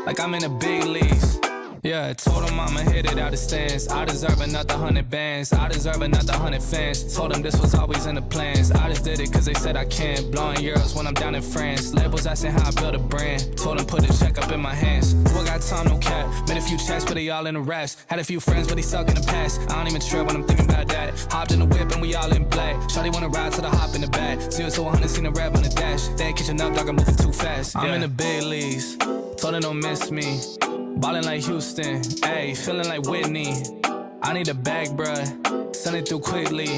Like I'm in the big leagues. Yeah, told him I'ma hit it out of stands. I deserve another 100 bands. I deserve another 100 fans. Told them this was always in the plans. I just did it cause they said I can. Blowing euros when I'm down in France. Labels asking how I build a brand. Told them put a check up in my hands. Boy got time, no cap. Made a few checks, but they all in the raps. Had a few friends, but they suck in the past. I don't even trip when I'm thinking about that. Hopped in the whip and we all in black. Shawty wanna ride to the hop in the back. 0 to 100, seen a rev on the dash. They ain't catching up, dog, I'm moving too fast. I'm in the big leagues. Told them don't miss me. Ballin' like Houston, ayy, feeling like Whitney. I need a bag, bruh, send it through quickly.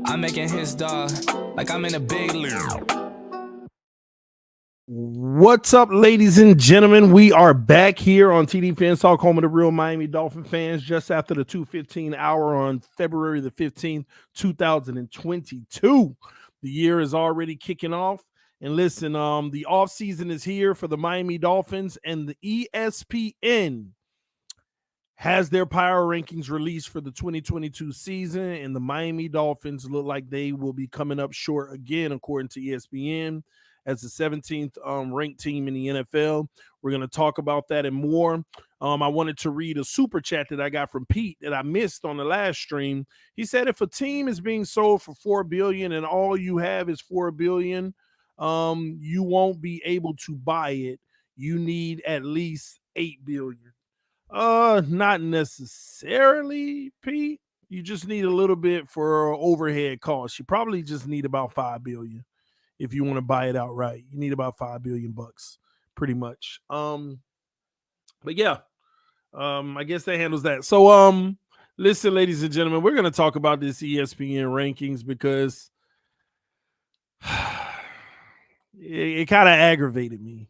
I'm making his dog, like I'm in a big league. What's up, ladies and gentlemen? We are back here on TDPHINSTALK, home of the real Miami Dolphin fans, just after the 2:15 hour on February the 15th, 2022. The year is already kicking off. And listen, the offseason is here for the Miami Dolphins, and the ESPN has their power rankings released for the 2022 season, and the Miami Dolphins look like they will be coming up short again, according to ESPN, as the 17th ranked team in the NFL. We're going to talk about that and more. I wanted to read a super chat that I got from Pete that I missed on the last stream. He said, if a team is being sold for $4 billion and all you have is $4 billion, you won't be able to buy it. You need at least $8 billion. Not necessarily, Pete. You just need a little bit for overhead costs. You probably just need about $5 billion if you want to buy it outright. You need about $5 billion bucks, pretty much. But yeah, I guess that handles that. So, listen, ladies and gentlemen, we're gonna talk about this ESPN rankings because it kind of aggravated me.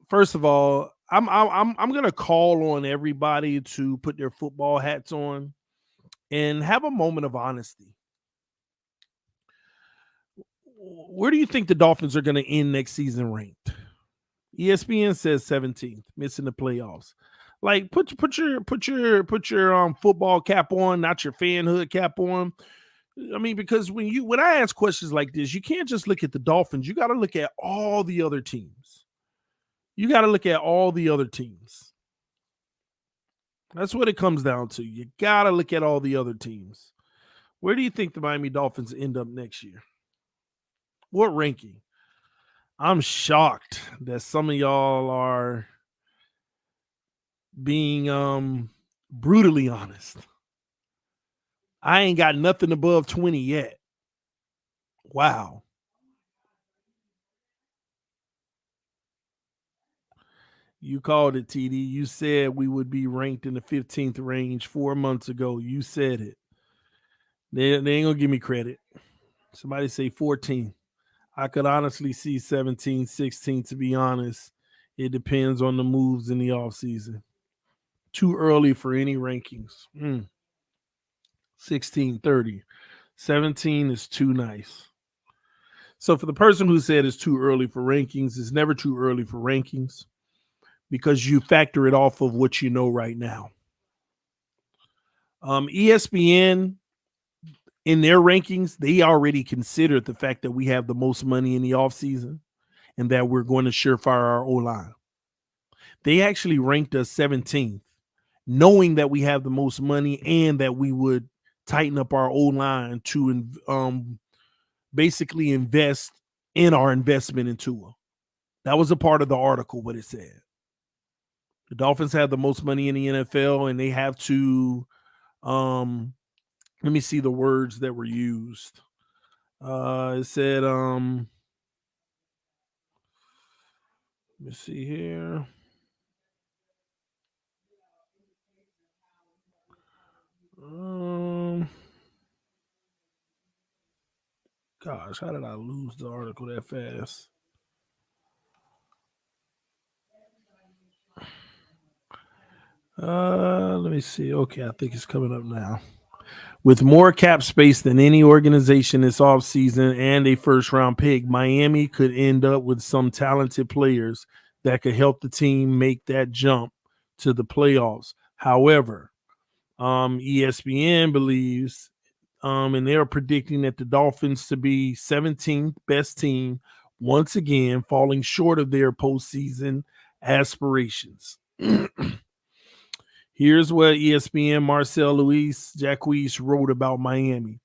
First of all, I'm gonna call on everybody to put their football hats on and have a moment of honesty. Where do you think the Dolphins are going to end next season ranked? ESPN says 17th, missing the playoffs. Like put your football cap on, not your fanhood cap on. I mean, because when I ask questions like this, you can't just look at the Dolphins. You got to look at all the other teams. That's what it comes down to. You got to look at all the other teams. Where do you think the Miami Dolphins end up next year? What ranking? I'm shocked that some of y'all are being brutally honest. I ain't got nothing above 20 yet. Wow. You called it, TD. You said we would be ranked in the 15th range 4 months ago. You said it. They ain't gonna give me credit. Somebody say 14. I could honestly see 17, 16, to be honest. It depends on the moves in the offseason. Too early for any rankings. 16, 30. 17 is too nice. So for the person who said it's too early for rankings, it's never too early for rankings because you factor it off of what you know right now. ESPN, in their rankings, they already considered the fact that we have the most money in the offseason and that we're going to surefire our O-line. They actually ranked us 17th, knowing that we have the most money and that we would tighten up our O-line to basically invest in our investment in Tua. That was a part of the article, what it said. The Dolphins have the most money in the NFL, and they have to let me see the words that were used. It said, let me see here. Gosh, how did I lose the article that fast? Let me see. Okay, I think it's coming up now. With more cap space than any organization this offseason and a first-round pick, Miami could end up with some talented players that could help the team make that jump to the playoffs. However, ESPN believes, and they're predicting that the Dolphins to be 17th best team, once again falling short of their postseason aspirations. Here's what ESPN Marcel Louis Jacques wrote about Miami.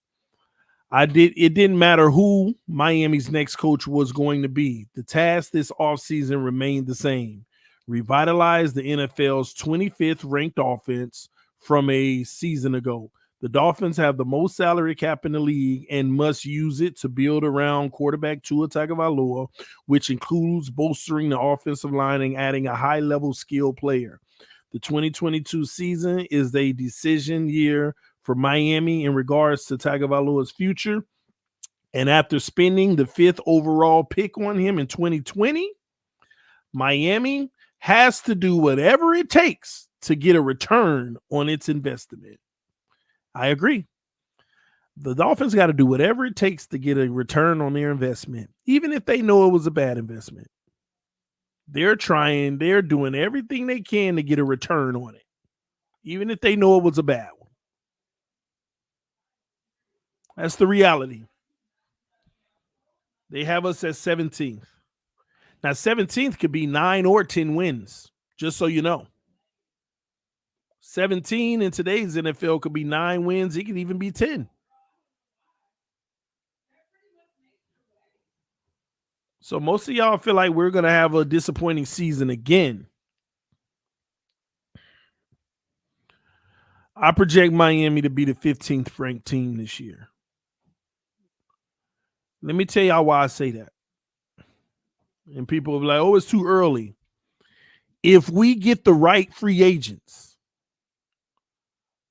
It didn't matter who Miami's next coach was going to be. The task this offseason remained the same. Revitalize the NFL's 25th ranked offense from a season ago. The Dolphins have the most salary cap in the league and must use it to build around quarterback Tua Tagovailoa, which includes bolstering the offensive line and adding a high-level skill player. The 2022 season is a decision year for Miami in regards to Tagovailoa's future. And after spending the 5th overall pick on him in 2020, Miami has to do whatever it takes to get a return on its investment. I agree. The Dolphins got to do whatever it takes to get a return on their investment, even if they know it was a bad investment. They're doing everything they can to get a return on it, even if they know it was a bad one. That's the reality. They have us at 17th. Now, 17th could be 9 or 10 wins, just so you know. 17 in today's NFL could be 9 wins. It could even be 10. So most of y'all feel like we're going to have a disappointing season again. I project Miami to be the 15th ranked team this year. Let me tell y'all why I say that. And people will be like, oh, it's too early. If we get the right free agents,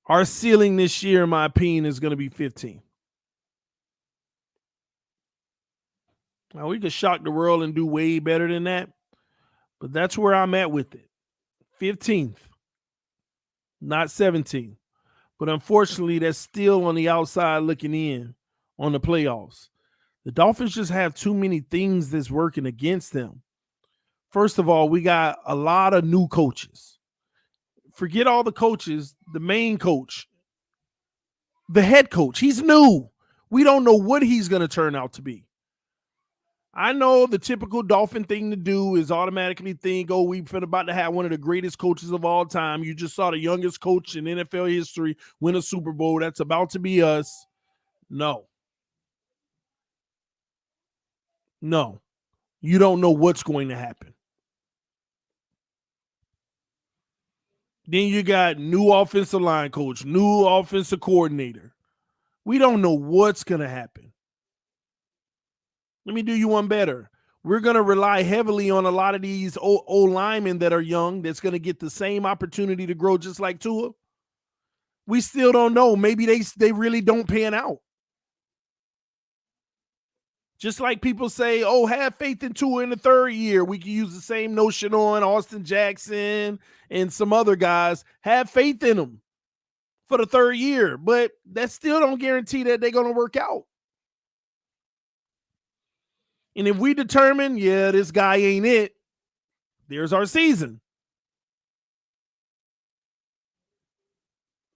our ceiling this year, in my opinion, is going to be 15. Now, we could shock the world and do way better than that, but that's where I'm at with it. 15th, not 17th. But unfortunately, that's still on the outside looking in on the playoffs. The Dolphins just have too many things that's working against them. First of all, we got a lot of new coaches. Forget all the coaches, the main coach, the head coach, he's new. We don't know what he's going to turn out to be. I know the typical Dolphin thing to do is automatically think, oh, we're about to have one of the greatest coaches of all time. You just saw the youngest coach in NFL history win a Super Bowl. That's about to be us. No. You don't know what's going to happen. Then you got new offensive line coach, new offensive coordinator. We don't know what's going to happen. Let me do you one better. We're going to rely heavily on a lot of these old linemen that are young that's going to get the same opportunity to grow just like Tua. We still don't know. Maybe they really don't pan out. Just like people say, oh, have faith in Tua in the third year. We can use the same notion on Austin Jackson and some other guys. Have faith in them for the third year, but that still don't guarantee that they're going to work out. And if we determine, yeah, this guy ain't it, there's our season.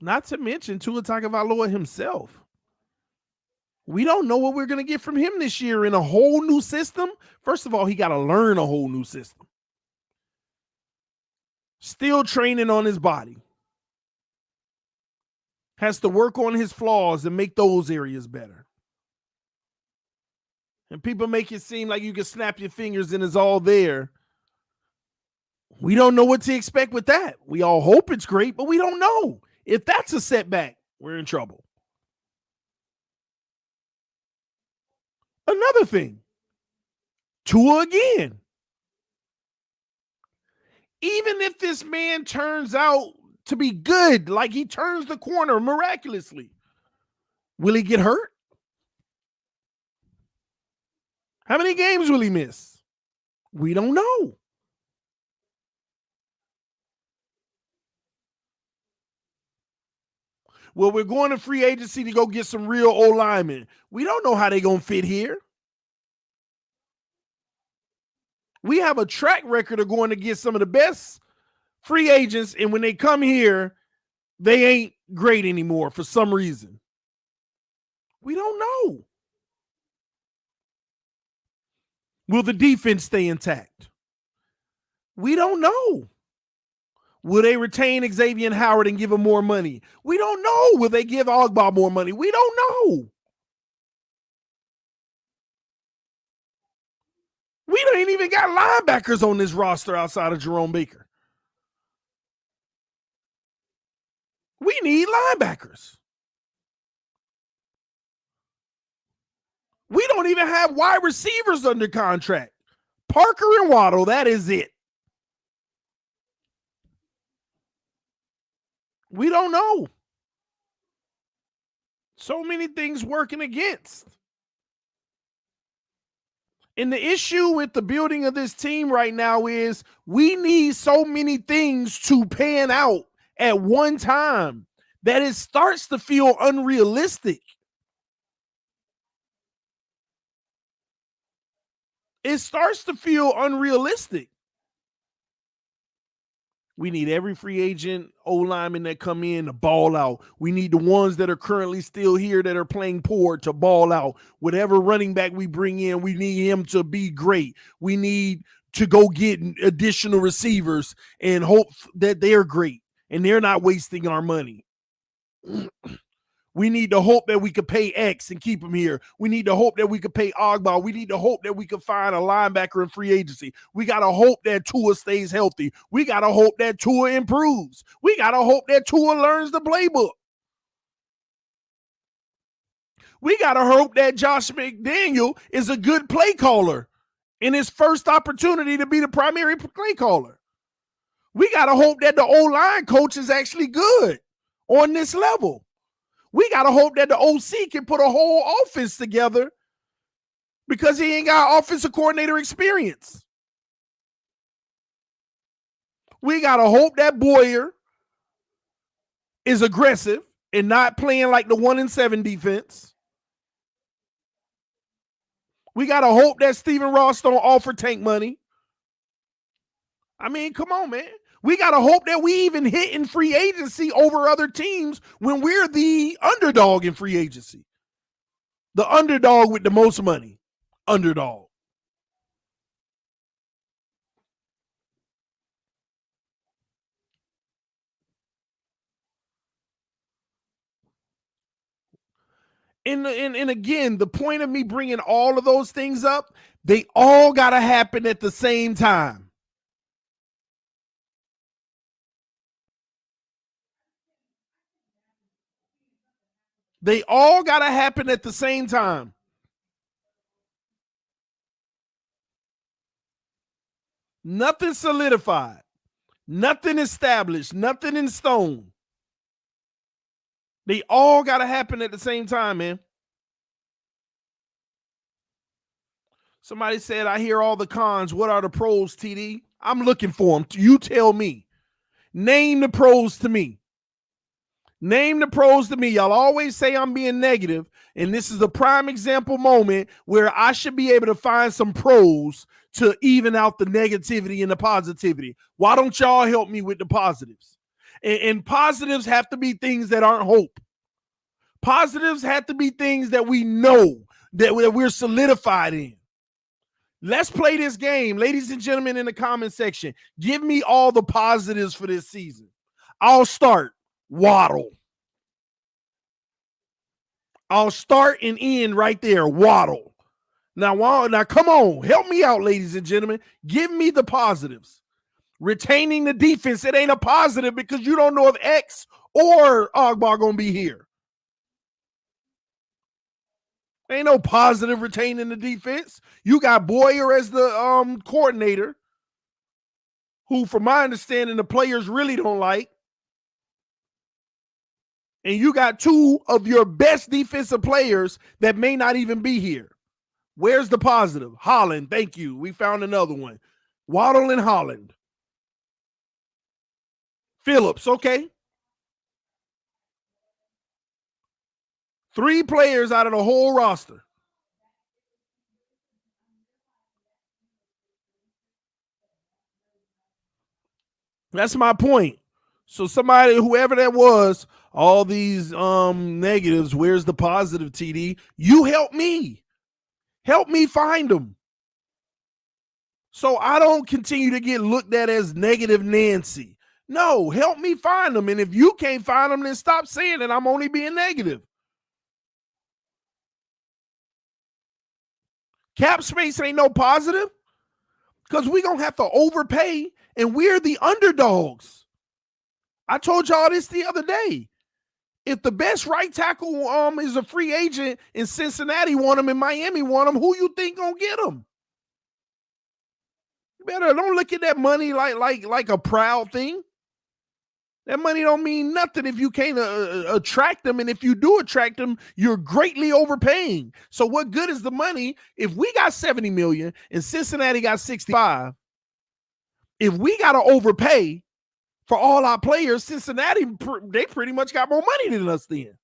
Not to mention Tua Tagovailoa himself. We don't know what we're going to get from him this year in a whole new system. First of all, he got to learn a whole new system. Still training on his body. Has to work on his flaws and make those areas better. And people make it seem like you can snap your fingers and it's all there. We don't know what to expect with that. We all hope it's great, but we don't know. If that's a setback, we're in trouble. Another thing, Tua again. Even if this man turns out to be good, like he turns the corner miraculously, will he get hurt? How many games will he miss? We don't know. Well, we're going to free agency to go get some real old linemen. We don't know how they're going to fit here. We have a track record of going to get some of the best free agents, and when they come here, they ain't great anymore for some reason. We don't know. Will the defense stay intact? We don't know. Will they retain Xavier Howard and give him more money? We don't know. Will they give Ogba more money? We don't know. We ain't even got linebackers on this roster outside of Jerome Baker. We need linebackers. We don't even have wide receivers under contract. Parker and Waddle, that is it. We don't know. So many things working against. And the issue with the building of this team right now is we need so many things to pan out at one time that it starts to feel unrealistic. It starts to feel unrealistic. We need every free agent O-lineman that come in to ball out. We need the ones that are currently still here that are playing poor to ball out. Whatever running back we bring in, we need him to be great. We need to go get additional receivers and hope that they're great and they're not wasting our money. We need to hope that we could pay X and keep him here. We need to hope that we could pay Ogba. We need to hope that we could find a linebacker in free agency. We got to hope that Tua stays healthy. We got to hope that Tua improves. We got to hope that Tua learns the playbook. We got to hope that Josh McDaniel is a good play caller in his first opportunity to be the primary play caller. We got to hope that the O-line coach is actually good on this level. We got to hope that the OC can put a whole offense together because he ain't got offensive coordinator experience. We got to hope that Boyer is aggressive and not playing like the 1-7 defense. We got to hope that Stephen Ross don't offer tank money. I mean, come on, man. We got to hope that we even hit in free agency over other teams when we're the underdog in free agency. The underdog with the most money. Underdog. And again, the point of me bringing all of those things up, they all got to happen at the same time. They all got to happen at the same time. Nothing solidified. Nothing established. Nothing in stone. They all got to happen at the same time, man. Somebody said, I hear all the cons. What are the pros, TD? I'm looking for them. You tell me. Name the pros to me. Name the pros to me. Y'all always say I'm being negative, and this is a prime example moment where I should be able to find some pros to even out the negativity and the positivity. Why don't y'all help me with the positives? And positives have to be things that aren't hope. Positives have to be things that we know that we're solidified in. Let's play this game. Ladies and gentlemen in the comment section, give me all the positives for this season. I'll start. Waddle. I'll start and end right there. Waddle. Now come on. Help me out, ladies and gentlemen. Give me the positives. Retaining the defense, it ain't a positive because you don't know if X or Ogbar going to be here. Ain't no positive retaining the defense. You got Boyer as the coordinator, who, from my understanding, the players really don't like. And you got two of your best defensive players that may not even be here. Where's the positive? Holland, thank you. We found another one. Waddle and Holland. Phillips, okay. 3 players out of the whole roster. That's my point. So somebody, whoever that was, all these negatives, where's the positive, TD? You help me. Help me find them. So I don't continue to get looked at as negative Nancy. No, help me find them. And if you can't find them, then stop saying that I'm only being negative. Cap space ain't no positive because we're going to have to overpay, and we're the underdogs. I told y'all this the other day. If the best right tackle is a free agent and Cincinnati want him and Miami want him, who you think gonna get him? You better don't look at that money like a proud thing. That money don't mean nothing if you can't attract them, and if you do attract them, you're greatly overpaying. So what good is the money if we got 70 million and Cincinnati got 65? If we got to overpay for all our players, Cincinnati, they pretty much got more money than us then.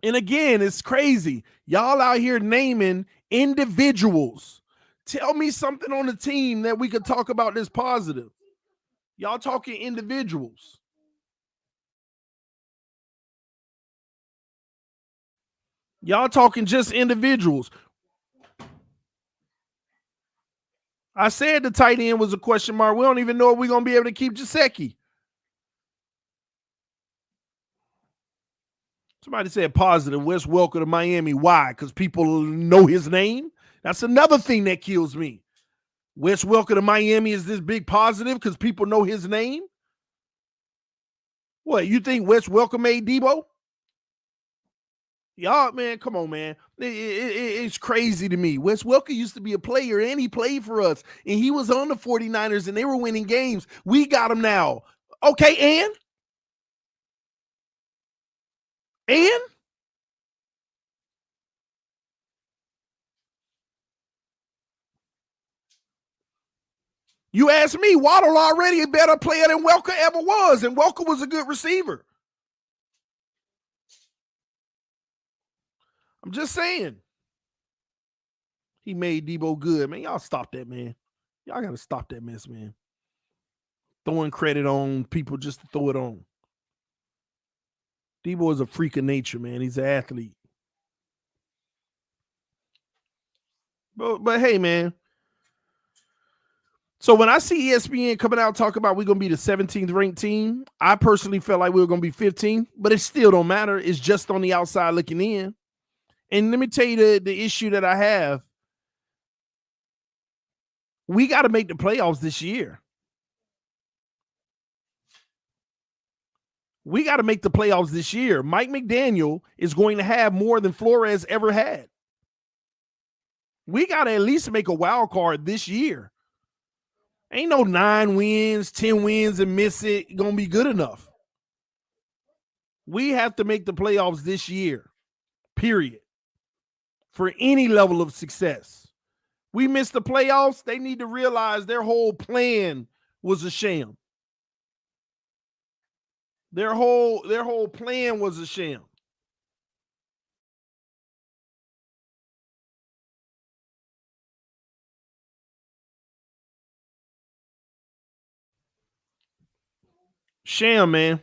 And again, it's crazy. Y'all out here naming individuals. Tell me something on the team that we could talk about this positive. Y'all talking individuals. Y'all talking just individuals. I said the tight end was a question mark. We don't even know if we're going to be able to keep Gesicki. Somebody said positive. Wes Welker to Miami. Why? Because people know his name? That's another thing that kills me. Wes Welker to Miami is this big positive because people know his name? What, you think Wes Welker made Debo? Y'all, man, come on, man. It's crazy to me. Wes Welker used to be a player, and he played for us, and he was on the 49ers, and they were winning games. We got him now. Okay, and? You asked me, Waddle already a better player than Welker ever was, and Welker was a good receiver. I'm just saying. He made Debo good, man. Y'all stop that, man. Y'all got to stop that mess, man. Throwing credit on people just to throw it on. Debo is a freak of nature, man. He's an athlete. But hey, man. So when I see ESPN coming out talking about we're going to be the 17th ranked team, I personally felt like we were going to be 15th, but it still don't matter. It's just on the outside looking in. And let me tell you the issue that I have. We got to make the playoffs this year. We got to make the playoffs this year. Mike McDaniel is going to have more than Flores ever had. We got to at least make a wild card this year. Ain't no 9 wins, 10 wins and miss it going to be good enough. We have to make the playoffs this year, period, for any level of success. We missed the playoffs. They need to realize their whole plan was a sham. Their whole plan was a sham. Sham, man.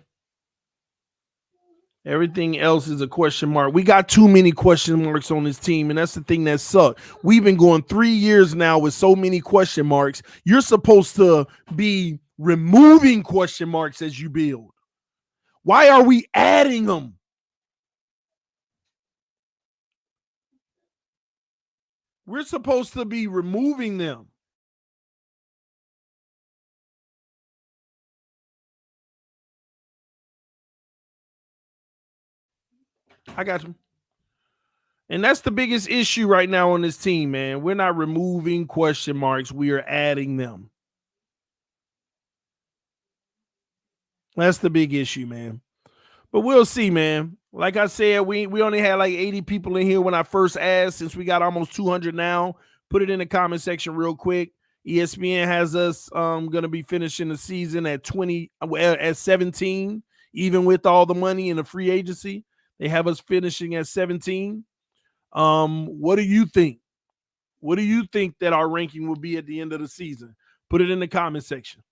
Everything else is a question mark. We got too many question marks on this team, and that's the thing that sucks. We've been going 3 years now with so many question marks. You're supposed to be removing question marks as you build. Why are we adding them? We're supposed to be removing them. I got you. And that's the biggest issue right now on this team, man. We're not removing question marks. We are adding them. That's the big issue, man. But we'll see, man. Like I said, we only had like 80 people in here when I first asked. Since we got almost 200 now, put it in the comment section real quick. ESPN has us going to be finishing the season at 17, even with all the money in the free agency. They have us finishing at 17. What do you think? What do you think that our ranking will be at the end of the season? Put it in the comment section.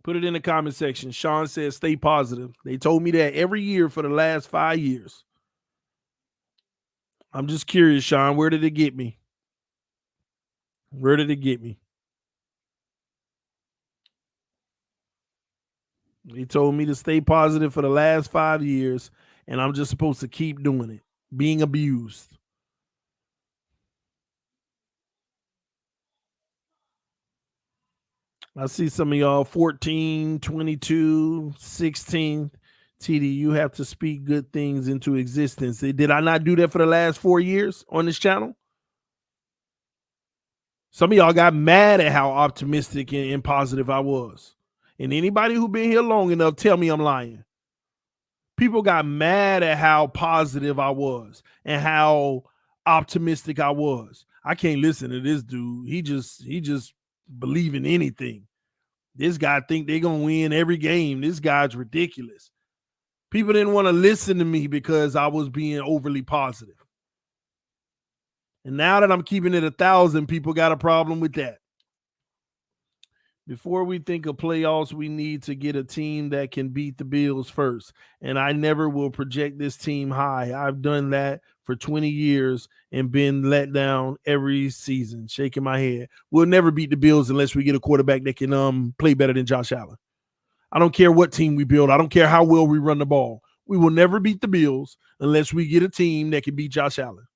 Put it in the comment section. Sean says, stay positive. They told me that every year for the last 5 years. I'm just curious, Sean. Where did it get me? Where did it get me? They told me to stay positive for the last 5 years, and I'm just supposed to keep doing it, being abused. I see some of y'all 14, 22, 16. TD, you have to speak good things into existence. Did I not do that for the last 4 years on this channel? Some of y'all got mad at how optimistic and positive I was. And anybody who been here long enough, tell me I'm lying. People got mad at how positive I was and how optimistic I was. I can't listen to this dude. He just believe in anything. This guy think they're going to win every game. This guy's ridiculous. People didn't want to listen to me because I was being overly positive. And now that I'm keeping it 1,000, people got a problem with that. Before we think of playoffs, we need to get a team that can beat the Bills first. And I never will project this team high. I've done that for 20 years and been let down every season, shaking my head. We'll never beat the Bills unless we get a quarterback that can play better than Josh Allen. I don't care what team we build. I don't care how well we run the ball. We will never beat the Bills unless we get a team that can beat Josh Allen.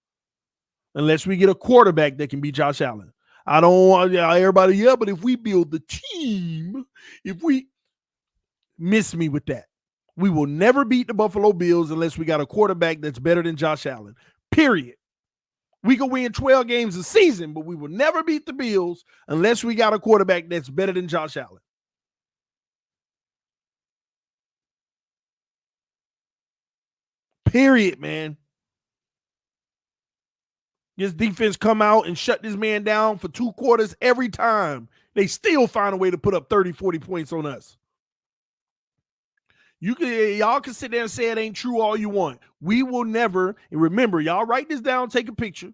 Unless we get a quarterback that can beat Josh Allen. I don't want everybody, but if we build the team, if we miss me with that, we will never beat the Buffalo Bills unless we got a quarterback that's better than Josh Allen, period. We can win 12 games a season, but we will never beat the Bills unless we got a quarterback that's better than Josh Allen. Period, man. This defense come out and shut this man down for 2 quarters every time. They still find a way to put up 30, 40 points on us. Y'all can sit there and say it ain't true all you want. We will never, and remember, y'all write this down, take a picture.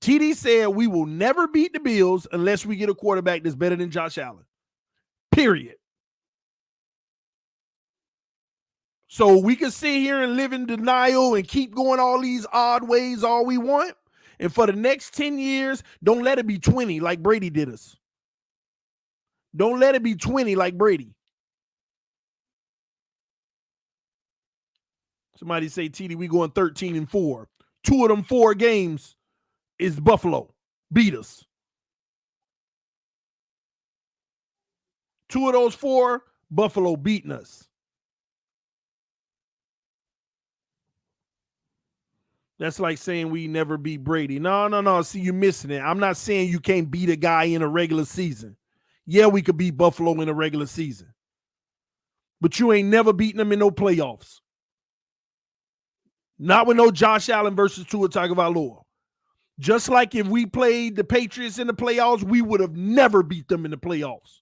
TD said we will never beat the Bills unless we get a quarterback that's better than Josh Allen. Period. So we can sit here and live in denial and keep going all these odd ways all we want. And for the next 10 years, don't let it be 20 like Brady did us. Don't let it be 20 like Brady. Somebody say, TD, we going 13-4. 2 of them 4 games is Buffalo. Beat us. 2 of those 4, Buffalo beating us. That's like saying we never beat Brady. No. See, you're missing it. I'm not saying you can't beat a guy in a regular season. Yeah, we could beat Buffalo in a regular season. But you ain't never beaten them in no playoffs. Not with no Josh Allen versus Tua Tagovailoa. Just like if we played the Patriots in the playoffs, we would have never beat them in the playoffs.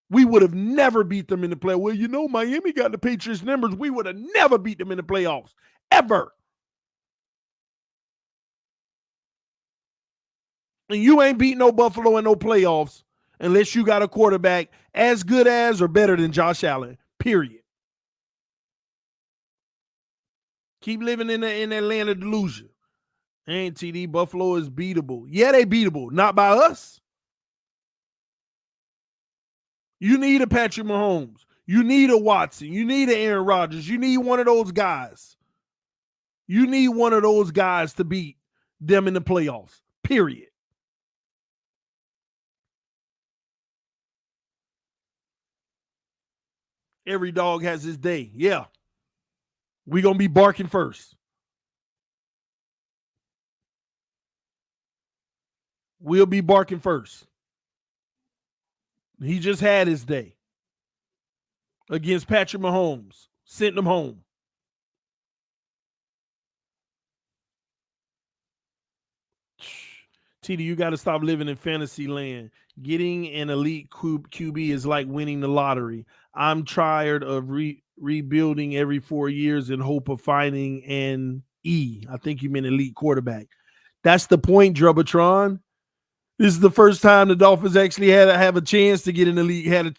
We would have never beat them in the playoffs. Well, you know, Miami got the Patriots numbers. We would have never beat them in the playoffs. Ever. And you ain't beat no Buffalo in no playoffs unless you got a quarterback as good as or better than Josh Allen. Period. Keep living in the land of delusion. Ain't TD, Buffalo is beatable. Yeah, they beatable. Not by us. You need a Patrick Mahomes. You need a Watson. You need an Aaron Rodgers. You need one of those guys. You need one of those guys to beat them in the playoffs. Period. Every dog has his day. Yeah. We're going to be barking first. We'll be barking first. He just had his day against Patrick Mahomes. Sent him home. TD, you got to stop living in fantasy land. Getting an elite QB is like winning the lottery. I'm tired of rebuilding every 4 years in hope of finding an E. I think you meant elite quarterback. That's the point, Drubbatron. This is the first time the Dolphins actually have a chance to get an elite, had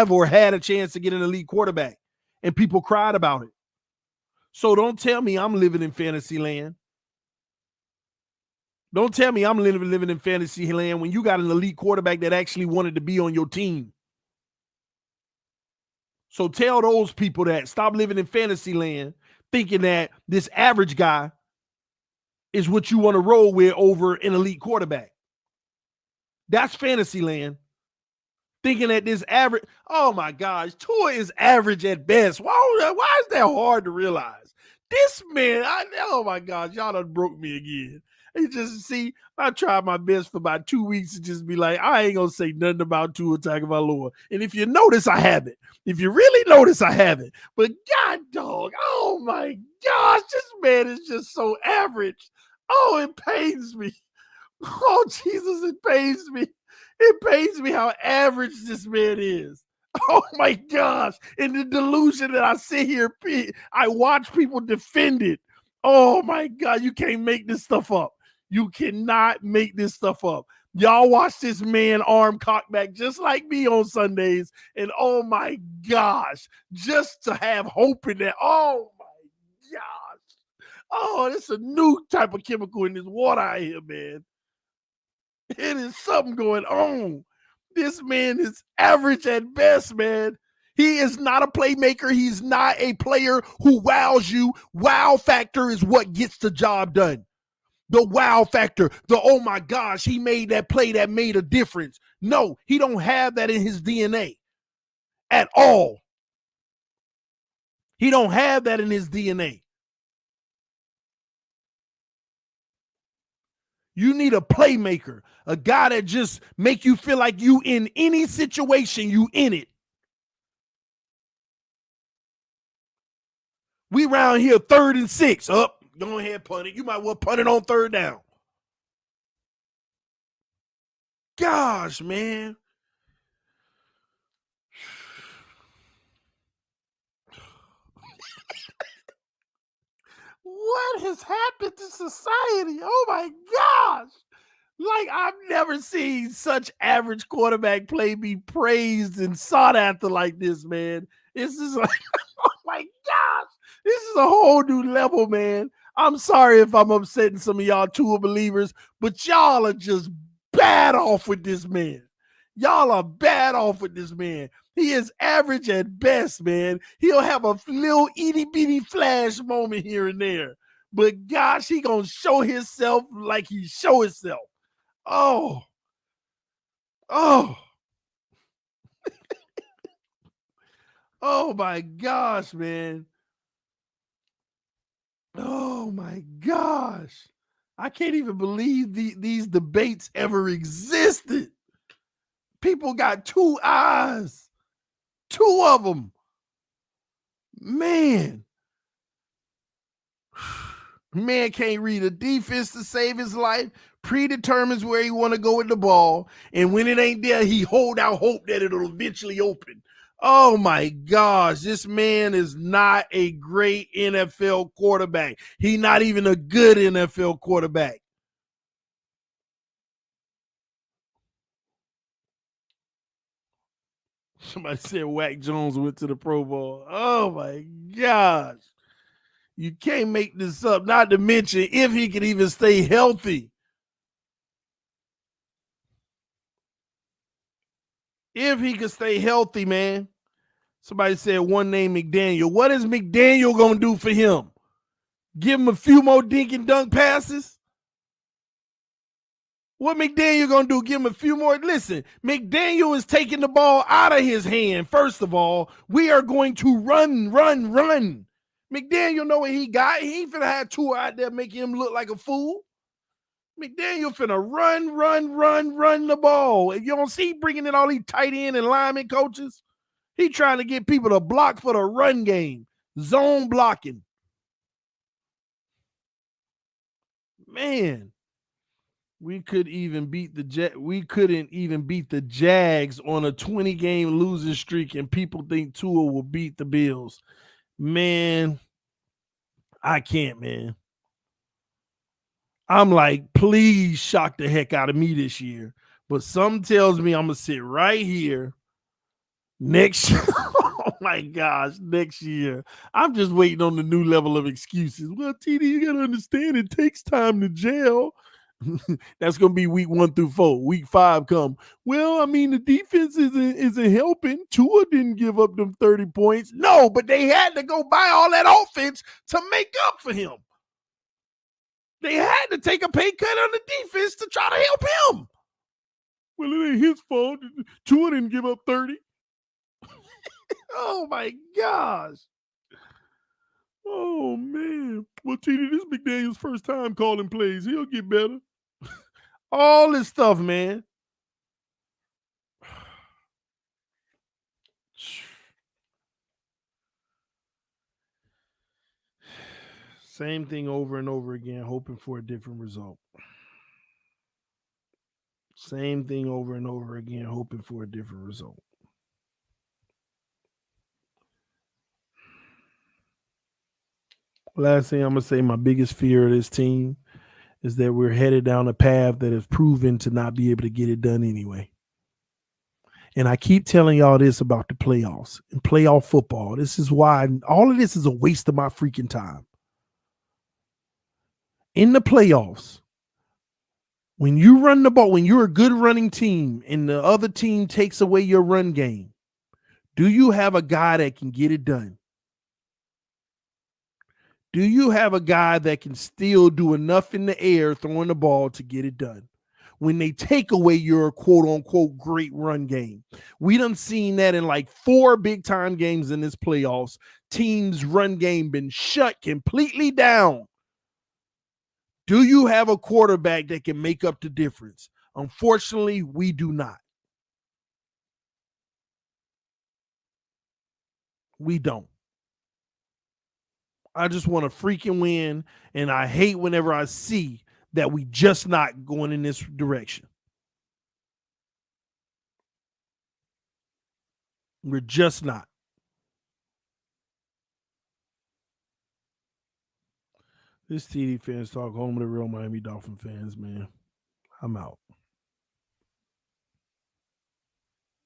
a chance to get an elite quarterback. And people cried about it. So don't tell me I'm living in fantasy land. Don't tell me I'm living in fantasy land when you got an elite quarterback that actually wanted to be on your team. So tell those people that. Stop living in fantasy land thinking that this average guy is what you want to roll with over an elite quarterback. That's fantasy land. Thinking that this average, oh my gosh, Tua is average at best. Why is that hard to realize? This man, oh my gosh, y'all done broke me again. You just see, I tried my best for about 2 weeks to just be like, I ain't gonna say nothing about Tua Tagovailoa. And if you notice, I haven't. If you really notice, I haven't. But God dog, oh my gosh, this man is just so average. Oh, it pains me. Oh, Jesus, it pains me. It pains me how average this man is. Oh my gosh. And the delusion that I sit here, I watch people defend it. Oh my God. You can't make this stuff up. You cannot make this stuff up. Y'all watch this man arm cock back just like me on Sundays. And oh my gosh, just to have hope in that. Oh my gosh. Oh, it's a new type of chemical in this water out here, man. It is something going on. This man is average at best, man. He is not a playmaker. He's not a player who wows you. Wow factor is what gets the job done. The wow factor, the oh my gosh, he made that play that made a difference. No, he don't have that in his DNA at all. He don't have that in his DNA. You need a playmaker, a guy that just make you feel like you in any situation, you in it. We round here 3rd and 6. Up, go ahead, punt it. You might well punt it on 3rd down. Gosh, man. What has happened to society? Oh my gosh. Like, I've never seen such average quarterback play be praised and sought after like this, man. This is like, oh my gosh. This is a whole new level, man. I'm sorry if I'm upsetting some of y'all Tua believers, but y'all are just bad off with this man. Y'all are bad off with this man. He is average at best, man. He'll have a little itty bitty flash moment here and there. But gosh, he gonna show himself like he show himself. Oh. Oh my gosh, man. Oh my gosh. I can't even believe these debates ever existed. People got 2 eyes. 2 of them. Man. Man can't read a defense to save his life, predetermines where he want to go with the ball, and when it ain't there, he hold out hope that it'll eventually open. Oh my gosh, this man is not a great NFL quarterback. He's not even a good NFL quarterback. Somebody said Wack Jones went to the Pro Bowl. Oh my gosh. You can't make this up, not to mention if he can even stay healthy. If he could stay healthy, man. Somebody said one name McDaniel. What is McDaniel going to do for him? Give him a few more dink and dunk passes? What McDaniel going to do? Give him a few more? Listen, McDaniel is taking the ball out of his hand. First of all, we are going to run. McDaniel know what he got. He ain't finna have 2 out there making him look like a fool. McDaniel finna run the ball. If you don't see bringing in all these tight end and lineman coaches, he trying to get people to block for the run game, zone blocking. Man, we couldn't even beat the Jags on a 20-game losing streak, and people think Tua will beat the Bills. Man, I can't, man. I'm like, please shock the heck out of me this year. But something tells me I'm going to sit right here next year. Oh my gosh, next year. I'm just waiting on the new level of excuses. Well, TD, you got to understand it takes time to gel. That's going to be week 1 through 4. Week 5 come. Well, I mean, the defense isn't helping. Tua didn't give up them 30 points. No, but they had to go buy all that offense to make up for him. They had to take a pay cut on the defense to try to help him. Well, it ain't his fault. Tua didn't give up 30. Oh, my gosh. Oh, man. Well, TD, this McDaniel's first time calling plays. He'll get better. All this stuff, man. Same thing over and over again, hoping for a different result. Same thing over and over again, hoping for a different result. Last thing I'm going to say, my biggest fear of this team is that we're headed down a path that has proven to not be able to get it done anyway. And I keep telling y'all this about the playoffs and playoff football. This is why all of this is a waste of my freaking time. In the playoffs, when you run the ball, when you're a good running team and the other team takes away your run game, do you have a guy that can get it done? Do you have a guy that can still do enough in the air throwing the ball to get it done? When they take away your quote unquote great run game. We done seen that in like 4 big time games in this playoffs. Teams' run game been shut completely down. Do you have a quarterback that can make up the difference? Unfortunately, we do not. We don't. I just want to freaking win, and I hate whenever I see that we just not going in this direction. We're just not. This TD Fans Talk, home of the real Miami Dolphin fans, man. I'm out.